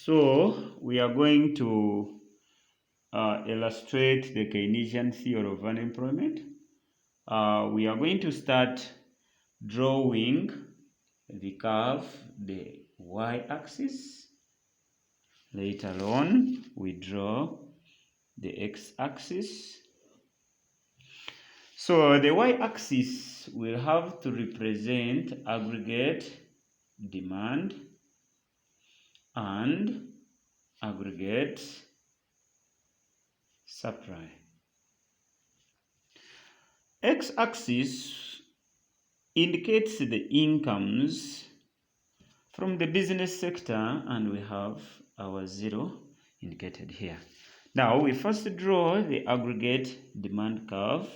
So we are going to illustrate the Keynesian theory of unemployment. We are going to start drawing the curve, the y-axis. Later on, we draw the x-axis. So the y-axis will have to represent aggregate demand and aggregate supply. X-axis indicates the incomes from the business sector, and we have our zero indicated here. Now we first draw the aggregate demand curve.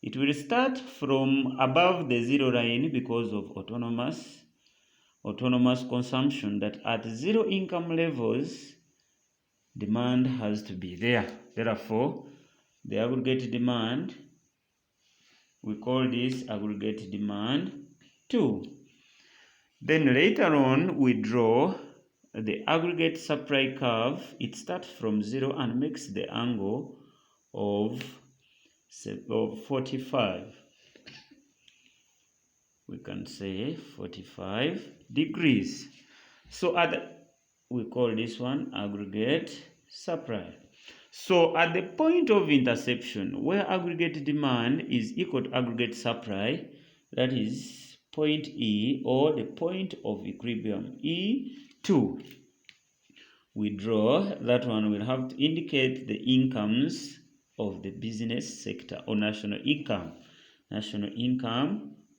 It will start from above the zero line because of autonomous consumption, that at zero income levels demand has to be there. Therefore, the aggregate demand, we call this aggregate demand 2. Then later on, we draw the aggregate supply curve. It starts from 0 and makes the angle of 45. We can say 45 degrees. So we call this one aggregate supply. So at the point of intersection where aggregate demand is equal to aggregate supply, that is point E, or the point of equilibrium E2, we draw that one. Will have to indicate the incomes of the business sector or national income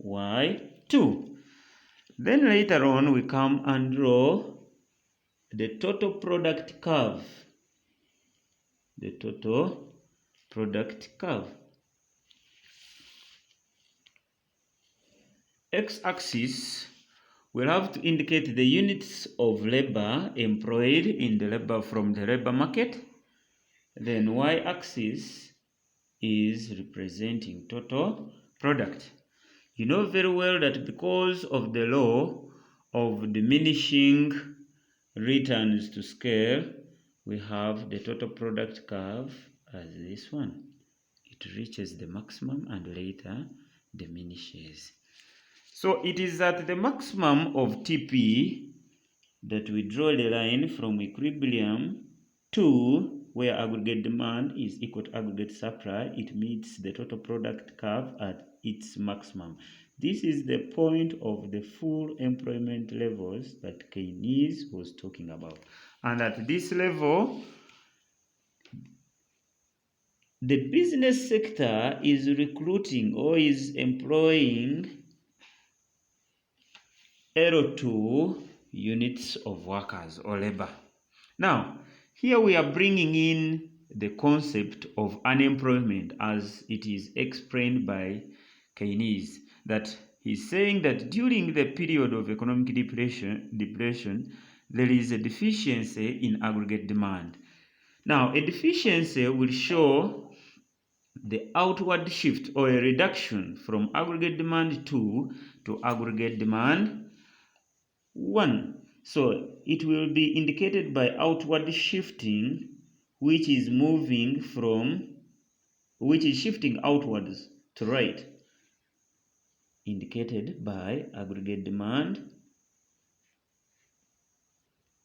Y2. Then later on we come and draw the total product curve. The total product curve. X-axis will have to indicate the units of labor employed in the labor from the labor market. Then y-axis is representing total product. You know very well that because of the law of diminishing returns to scale, we have the total product curve as this one. It reaches the maximum and later diminishes. So it is at the maximum of TP that we draw the line from equilibrium to where aggregate demand is equal to aggregate supply. It meets the total product curve at its maximum. This is the point of the full employment levels that Keynes was talking about. And at this level, the business sector is recruiting or is employing L2 units of workers or labor. Now, here we are bringing in the concept of unemployment as it is explained by Keynes, that he's saying that during the period of economic depression, there is a deficiency in aggregate demand. Now, a deficiency will show the outward shift or a reduction from aggregate demand 2 to aggregate demand 1. So it will be indicated by outward shifting, which is shifting outwards to right, indicated by aggregate demand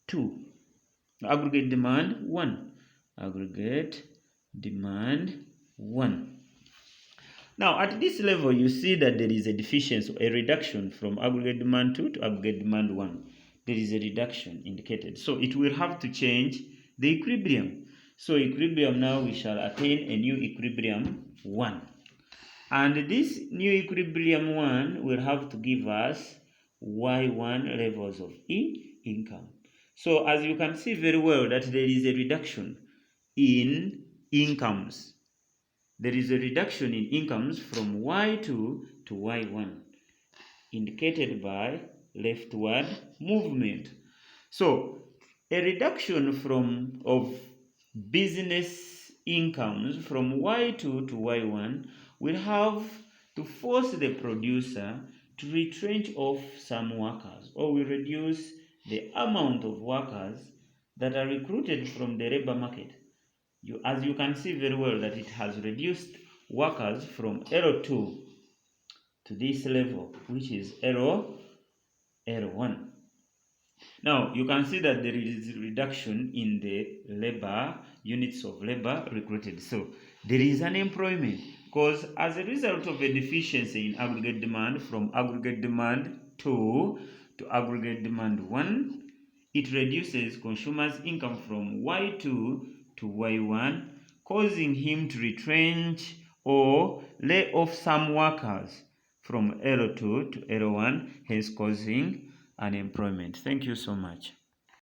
2, aggregate demand 1, aggregate demand 1. Now, at this level, you see that there is a deficiency, a reduction from aggregate demand 2 to aggregate demand 1. There is a reduction indicated. So it will have to change the equilibrium. So equilibrium, now we shall attain a new equilibrium 1. And this new equilibrium 1 will have to give us Y1 levels of income. So as you can see very well that there is a reduction in incomes. There is a reduction in incomes from Y2 to Y1, indicated by leftward movement. So a reduction of business incomes from Y2 to Y1 will have to force the producer to retrench off some workers, or will reduce the amount of workers that are recruited from the labor market. As you can see very well that it has reduced workers from L2 to this level, which is L1. Now, you can see that there is a reduction in the labor, units of labor recruited. So, there is unemployment because as a result of a deficiency in aggregate demand from aggregate demand 2 to aggregate demand 1, it reduces consumers' income from Y2 to Y1, causing him to retrench or lay off some workers from L2 to L1, hence causing unemployment. Thank you so much.